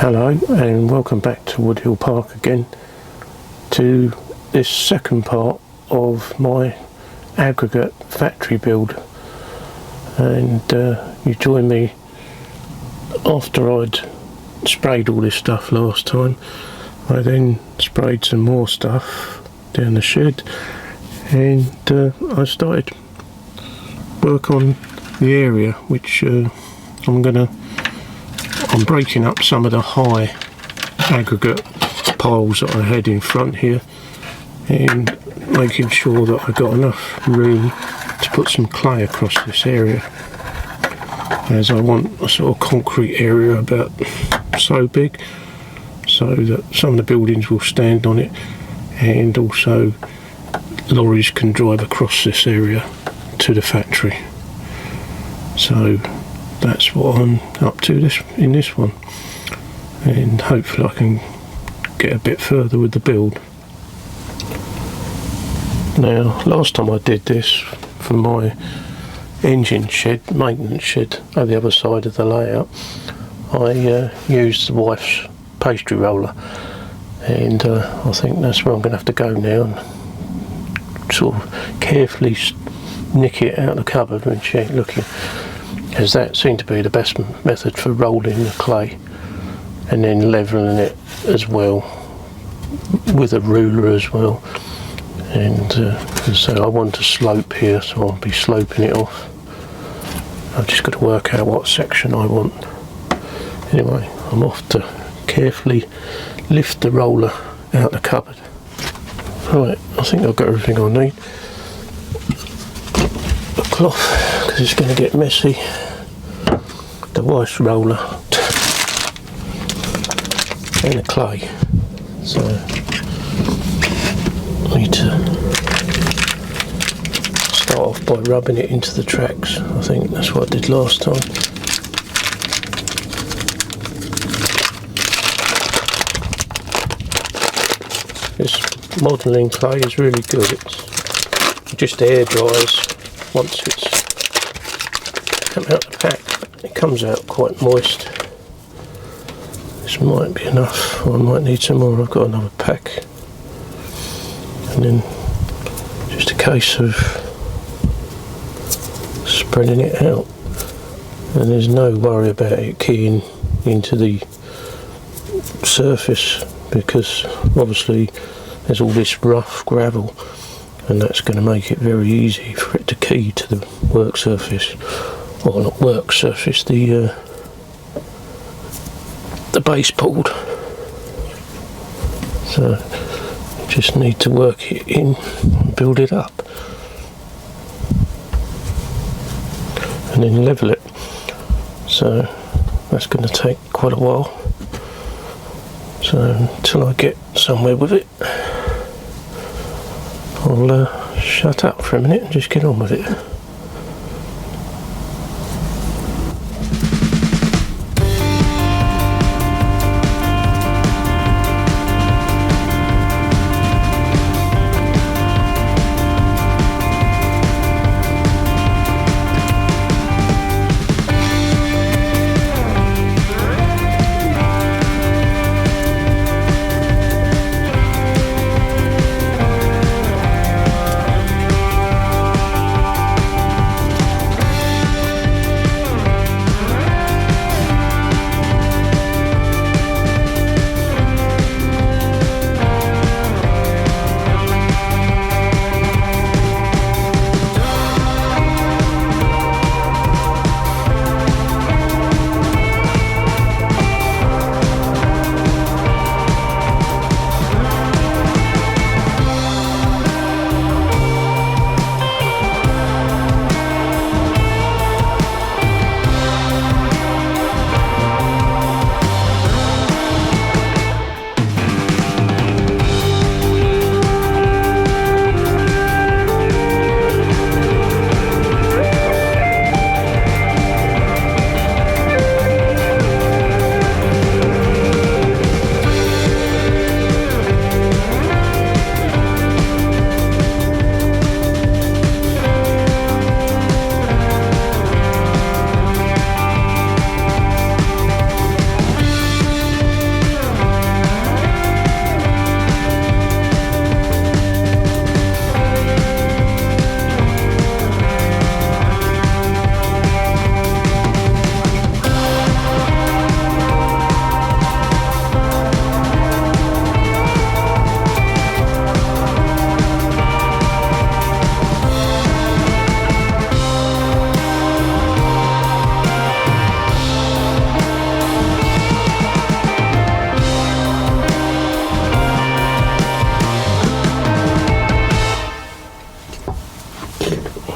Hello and welcome back to Woodhill Park again, to this second part of my aggregate factory build. And you join me after I'd sprayed all this stuff last time. I then sprayed some more stuff down the shed, and I started work on the area which I'm breaking up some of the high aggregate piles that I had in front here and making sure that I got enough room to put some clay across this area, as I want a sort of concrete area about so big so that some of the buildings will stand on it, and also lorries can drive across this area to the factory. So that's what I'm up to in this one, and hopefully I can get a bit further with the build. Now, last time I did this for my engine shed, maintenance shed, on the other side of the layout, I used the wife's pastry roller, and I think that's where I'm going to have to go now and sort of carefully nick it out of the cupboard when she ain't looking, as that seemed to be the best method for rolling the clay and then levelling it as well with a ruler as well. And so I want to slope here, so I'll be sloping it off. I've just got to work out what section I want. Anyway, I'm off to carefully lift the roller out the cupboard. Right, I think I've got everything I need. A cloth, because it's going to get messy. The wife's roller and the clay. So I need to start off by rubbing it into the tracks. I think that's what I did last time. This modelling clay is really good. It just air dries once it's come out the pack. It comes out quite moist. This might be enough, or I might need some more. I've got another pack. And then just a case of spreading it out. And there's no worry about it keying into the surface, because obviously there's all this rough gravel, and that's going to make it very easy for it to key to the work surface, or not work surface, the baseboard. So you just need to work it in and build it up, and then level it. So that's going to take quite a while. So until I get somewhere with it, I'll shut up for a minute and just get on with it.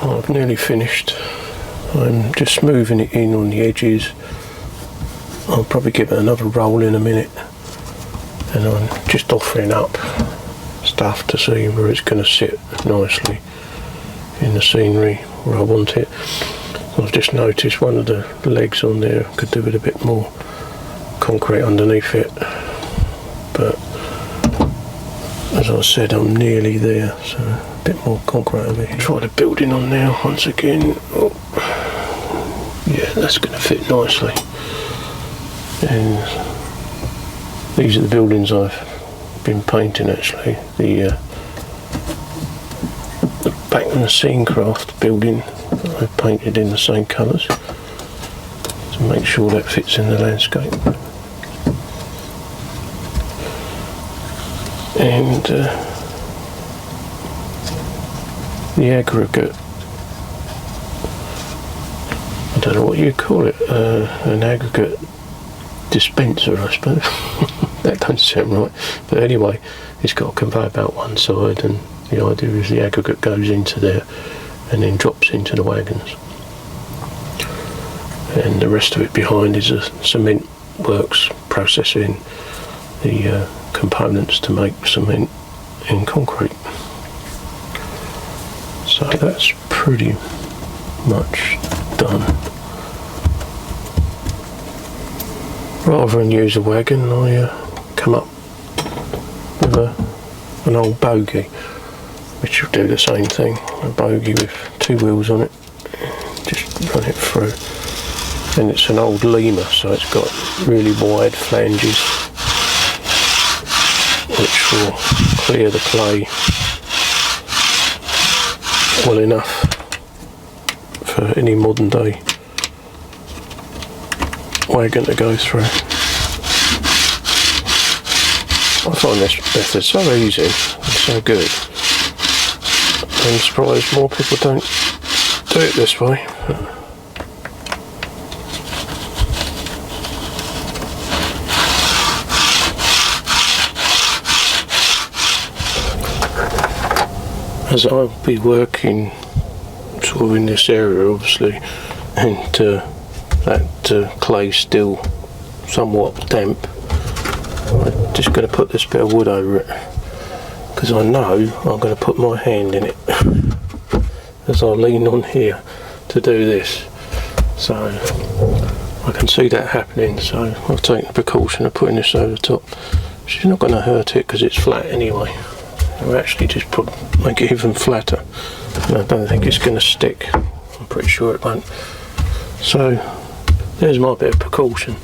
I've nearly finished. I'm just smoothing it in on the edges. I'll probably give it another roll in a minute, and I'm just offering up stuff to see where it's going to sit nicely in the scenery where I want it. I've just noticed one of the legs on there could do with a bit more concrete underneath it, but as I said, I'm nearly there, so a bit more concrete over here. Try the building on now once again. Oh, yeah, that's going to fit nicely. And these are the buildings I've been painting actually. The back and the Scenecraft building I've painted in the same colours to make sure that fits in the landscape. And the Aggregate, I don't know what you call it, an aggregate dispenser, I suppose. That doesn't sound right, but anyway, it's got a conveyor belt one side, and the idea is the aggregate goes into there and then drops into the wagons, and the rest of it behind is a cement works processing the components to make cement and concrete. So that's pretty much done. Rather than use a wagon, I come up with an old bogie, which will do the same thing. A bogie with two wheels on it, just run it through. And it's an old lemur, so it's got really wide flanges, which will clear the clay well enough for any modern day wagon to go through. I find this method so easy and so good. I'm surprised more people don't do it this way. As I'll be working sort of in this area obviously, and that clay's still somewhat damp, I'm just going to put this bit of wood over it, because I know I'm going to put my hand in it as I lean on here to do this, so I can see that happening. So I've taken the precaution of putting this over the top, which is not going to hurt it because it's flat anyway. I'll actually just make it even flatter, and I don't think it's going to stick. I'm pretty sure it won't. So there's my bit of precaution.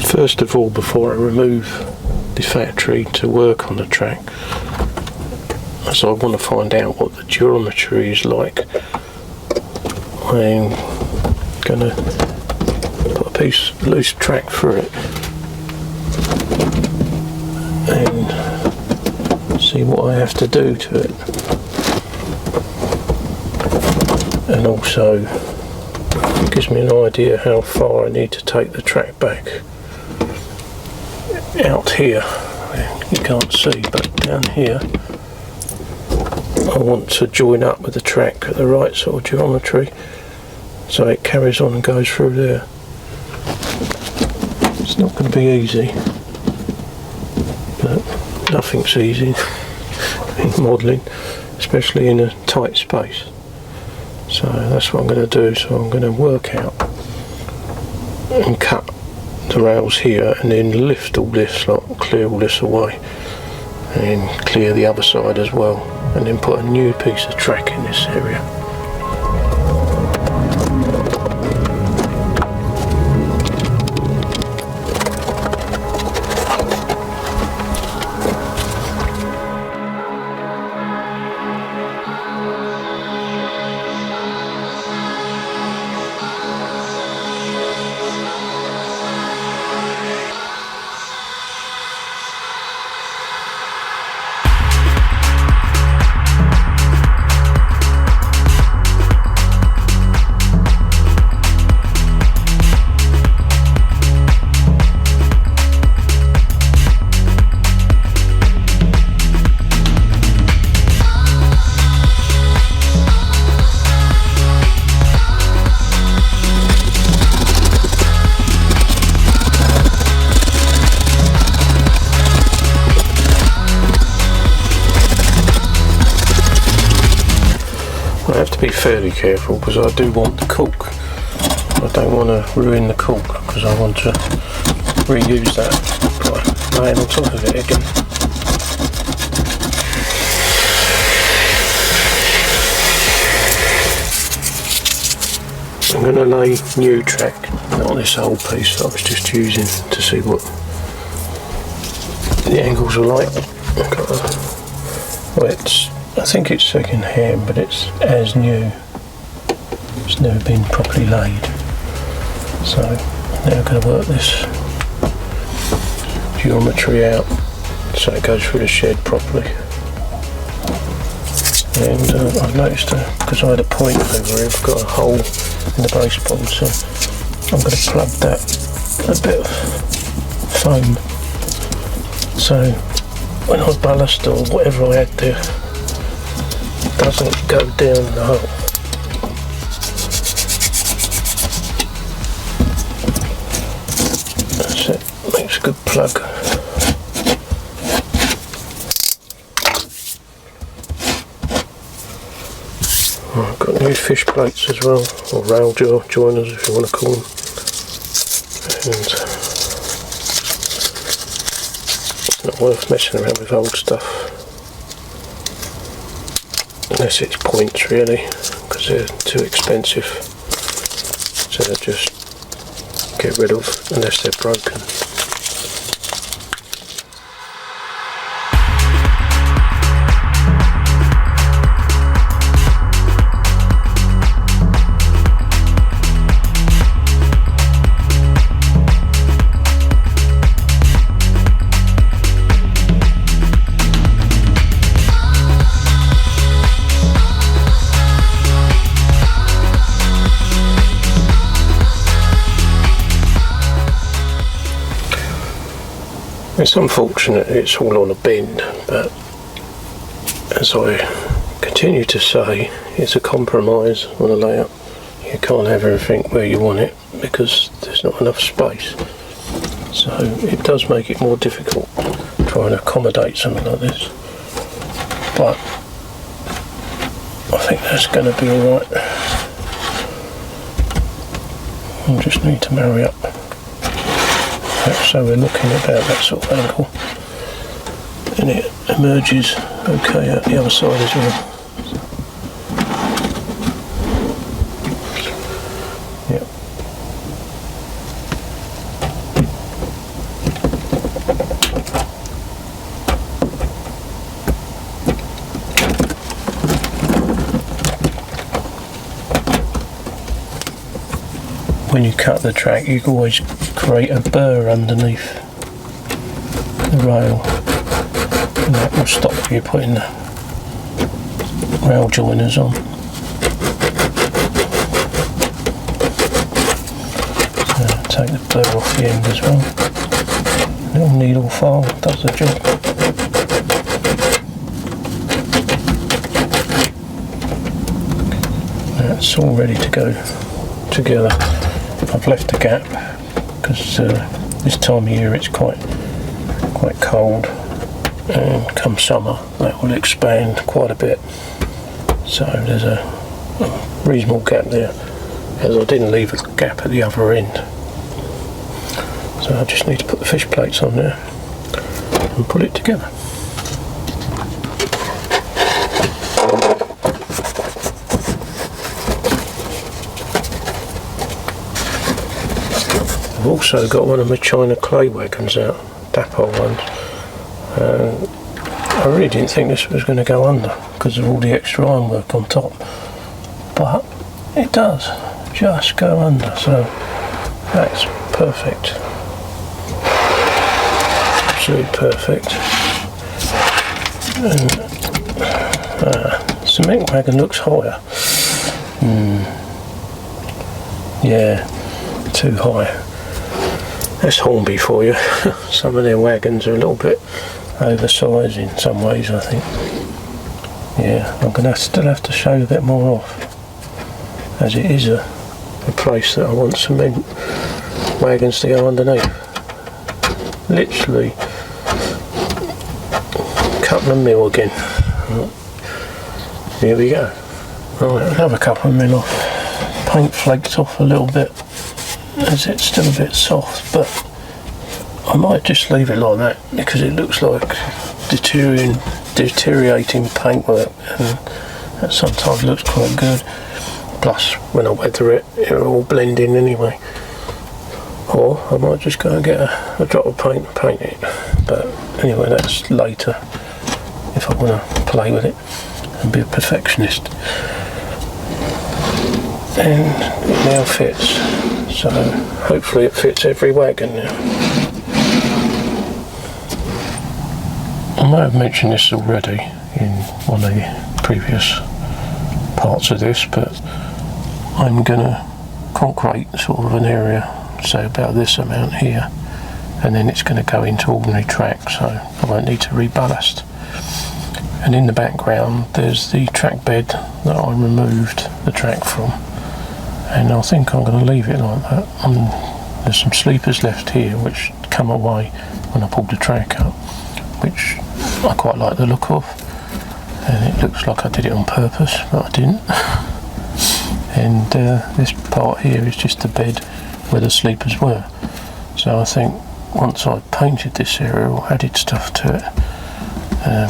First of all, before I remove the factory to work on the track, so I want to find out what the geometry is like, I'm going to put a piece of loose track through it and see what I have to do to it, and also it gives me an idea how far I need to take the track back. Out here you can't see, but down here I want to join up with the track at the right sort of geometry so it carries on and goes through there. It's not going to be easy, but nothing's easy in modelling, especially in a tight space. So that's what I'm going to do. So I'm going to work out and cut the rails here, and then lift all this, like clear all this away, and clear the other side as well, and then put a new piece of track in this area. have to be fairly careful because I do want the cork. I don't want to ruin the cork because I want to reuse that by laying on top of it again. I'm going to lay new track, not this old piece that I was just using, to see what the angles are like. Well, I think it's second hand, but it's as new. It's never been properly laid. So now I'm going to work this geometry out so it goes through the shed properly. And I've noticed because I had a point over here, I've got a hole in the baseboard, so I'm going to plug that a bit of foam so when I ballast or whatever I add there it doesn't go down the hole. That's it, makes a good plug. I've got new fish plates as well, or rail joiners if you want to call them, and it's not worth messing around with old stuff unless it's points really, because they're too expensive, so they're just get rid of unless they're broken. It's unfortunate it's all on a bend, but as I continue to say, it's a compromise on a layout. You can't have everything where you want it because there's not enough space. So it does make it more difficult trying to accommodate something like this. But I think that's going to be alright. I just need to marry up. So we're looking about that sort of angle, and it emerges okay out the other side as well. Yep. When you cut the track, you can always create a burr underneath the rail, and that will stop you putting the rail joiners on. So take the burr off the end as well. Little needle file does the job. That's all ready to go together. I've left a gap because this time of year it's quite cold, and come summer that will expand quite a bit, so there's a reasonable gap there, as I didn't leave a gap at the other end. So I just need to put the fish plates on there and put it together. I've also got one of my China clay wagons out, dapper ones. I really didn't think this was going to go under because of all the extra ironwork on top, but it does just go under, so that's perfect, absolutely perfect. And cement wagon looks higher. Yeah, too high. That's Hornby for you. Some of their wagons are a little bit oversized in some ways, I think. Yeah, I'm going to still have to show a bit more off, as it is a place that I want cement wagons to go underneath. Literally cutting a mill again. Here we go. Right, another couple of mil off. Paint flaked off a little bit as it's still a bit soft, but I might just leave it like that because it looks like deteriorating paintwork, and that sometimes looks quite good. Plus, when I weather it, it'll all blend in anyway. Or I might just go and get a drop of paint and paint it. But anyway, that's later if I want to play with it and be a perfectionist. And it now fits, so hopefully it fits every wagon now. I might have mentioned this already in one of the previous parts of this, but I'm going to concrete sort of an area, say about this amount here, and then it's going to go into ordinary track, so I won't need to reballast. And in the background there's the track bed that I removed the track from, and I think I'm going to leave it like that. There's some sleepers left here which come away when I pulled the track up, which I quite like the look of, and it looks like I did it on purpose, but I didn't. And this part here is just the bed where the sleepers were. So I think once I've painted this area or added stuff to it,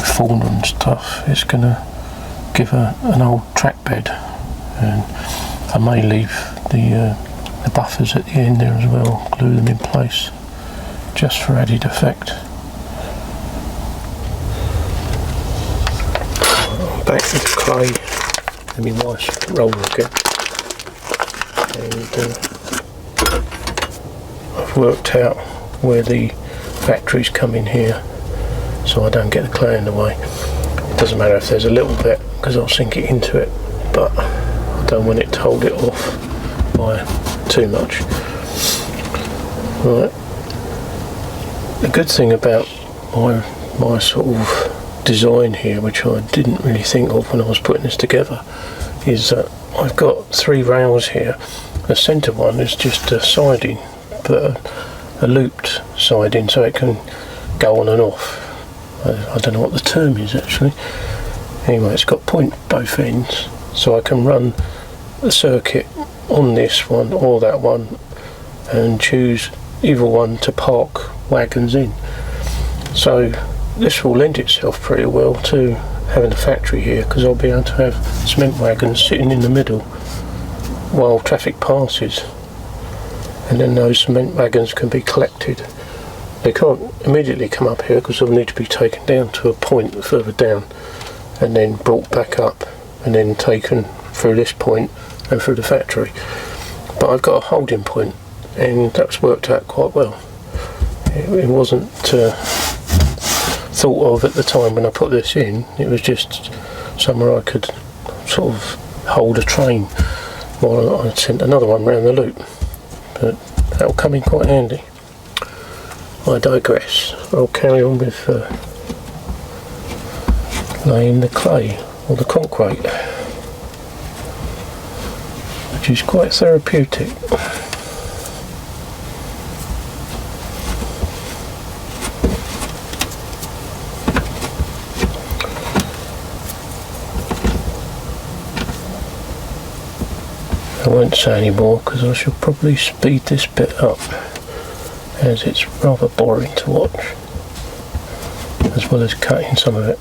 fauna and stuff, it's going to give an old track bed, and I may leave the buffers at the end there as well, glue them in place just for added effect. Back to the clay and my wife's roller again, and I've worked out where the factories come in here so I don't get the clay in the way. It doesn't matter if there's a little bit because I'll sink it into it, but I don't want it to hold it off by too much. Right. The good thing about my sort of design here, which I didn't really think of when I was putting this together, is that I've got 3 rails here. The centre one is just a siding, but a looped siding, so it can go on and off. I don't know what the term is actually. Anyway, it's got point both ends, so I can run the circuit on this one or that one and choose either one to park wagons in. So this will lend itself pretty well to having a factory here, because I'll be able to have cement wagons sitting in the middle while traffic passes, and then those cement wagons can be collected. They can't immediately come up here because they'll need to be taken down to a point further down and then brought back up and then taken through this point and through the factory. But I've got a holding point, and that's worked out quite well. It wasn't thought of at the time when I put this in. It was just somewhere I could sort of hold a train while I sent another one round the loop, but that'll come in quite handy. I digress. I'll carry on with laying the clay or the concrete, which is quite therapeutic. I won't say any more because I shall probably speed this bit up, as it's rather boring to watch, as well as cutting some of it.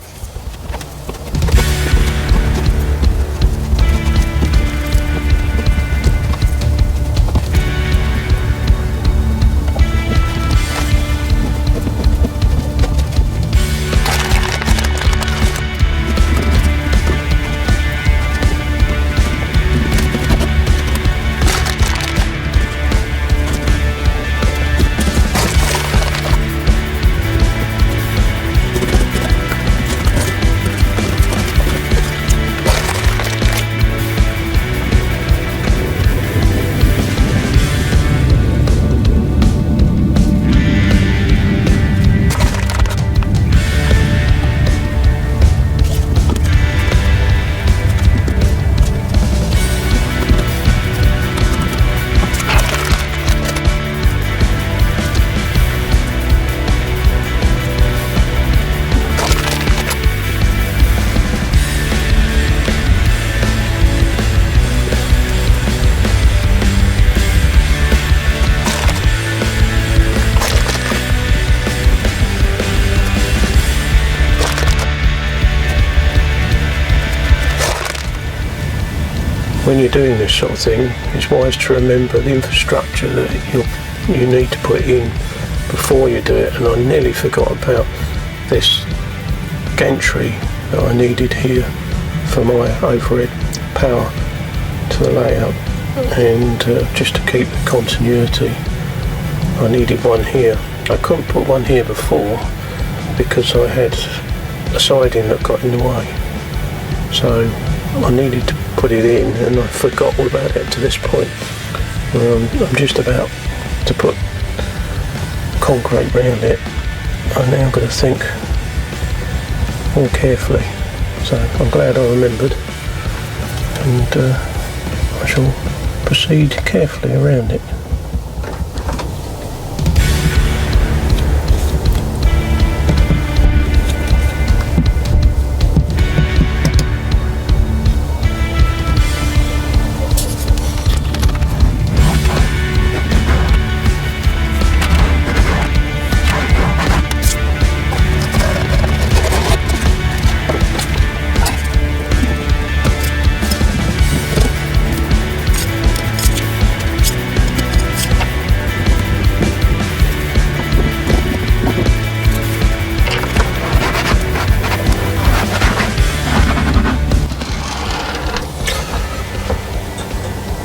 when you're doing this sort of thing, it's wise to remember the infrastructure that you need to put in before you do it. And I nearly forgot about this gantry that I needed here for my overhead power to the layout, and just to keep the continuity, I needed one here. I couldn't put one here before because I had a siding that got in the way, so I needed to put it in, and I forgot all about it to this point where I'm just about to put concrete round it. I'm now going to think more carefully, so I'm glad I remembered, and I shall proceed carefully around it.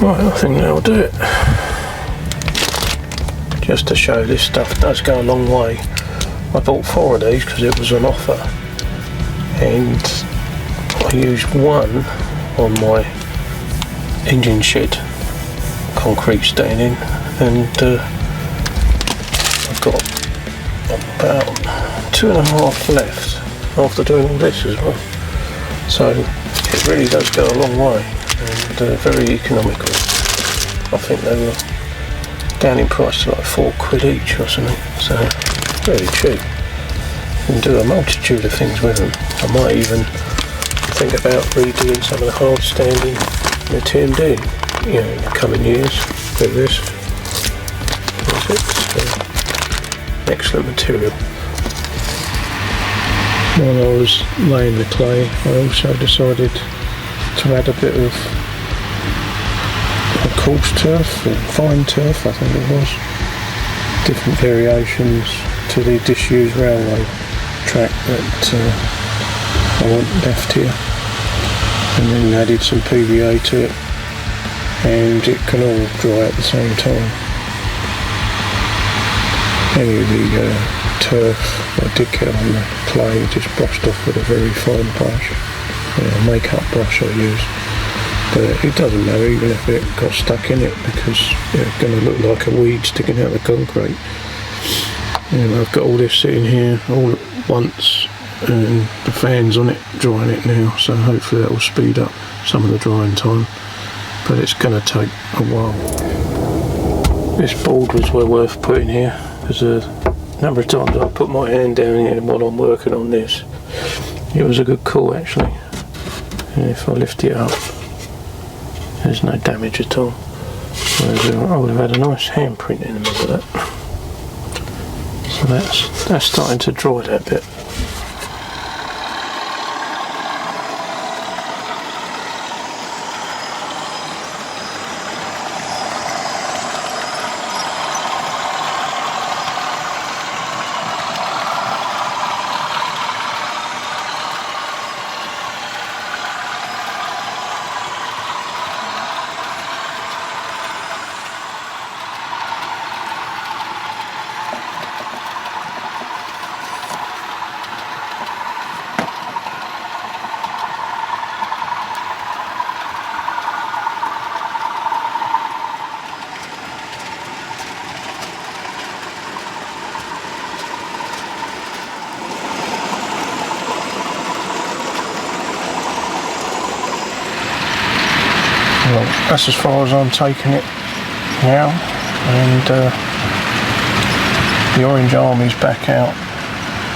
Right, I think that'll do it. Just to show this stuff does go a long way. I bought 4 of these because it was an offer, and I used one on my engine shed concrete staining, and I've got about 2.5 left after doing all this as well. So it really does go a long way, and very economical. I think they were down in price to like £4 each or something, so very cheap. You can do a multitude of things with them. I might even think about redoing some of the hard standing in the TMD, you know, in the coming years with this. It's excellent material. While I was laying the clay, I also decided to add a bit of coarse turf or fine turf, I think it was. Different variations to the disused railway track that I want left here, and then added some PVA to it, and it can all dry at the same time. Any of the turf I did get on the clay just brushed off with a very fine brush, make-up brush I used. But it doesn't matter even if it got stuck in it, because it's going to look like a weed sticking out of the concrete. I've got all this sitting here all at once, and the fan's on it drying it now, so hopefully that will speed up some of the drying time, but it's going to take a while. This board was well worth putting here, because a number of times I put my hand down here while I'm working on this. It was a good call actually, and if I lift it up there's no damage at all, whereas I would have had a nice handprint in the middle of that. So that's starting to dry that bit. Well, that's as far as I'm taking it now, and the Orange Army's back out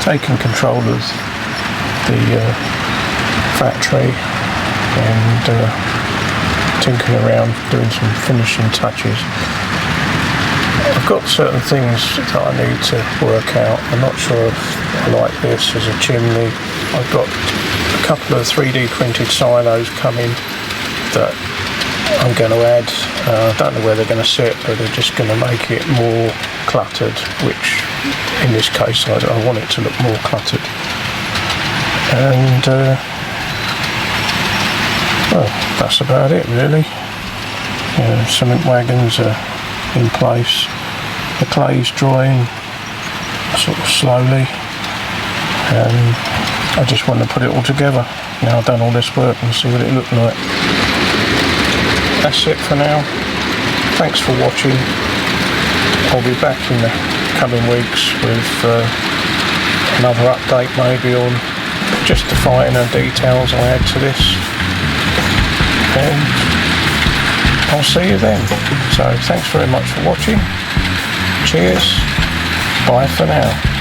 taking control of the factory and tinkering around doing some finishing touches. I've got certain things that I need to work out. I'm not sure if I like this as a chimney. I've got a couple of 3D printed silos coming that I'm going to add, I don't know where they're going to sit, but they're just going to make it more cluttered, which in this case I want it to look more cluttered. And well, that's about it really. Cement wagons are in place, the clay's drying sort of slowly, and I just want to put it all together. Now I've done all this work and see what it looked like. That's it for now. Thanks for watching. I'll be back in the coming weeks with another update maybe on just the finer details I add to this. And I'll see you then. So thanks very much for watching. Cheers. Bye for now.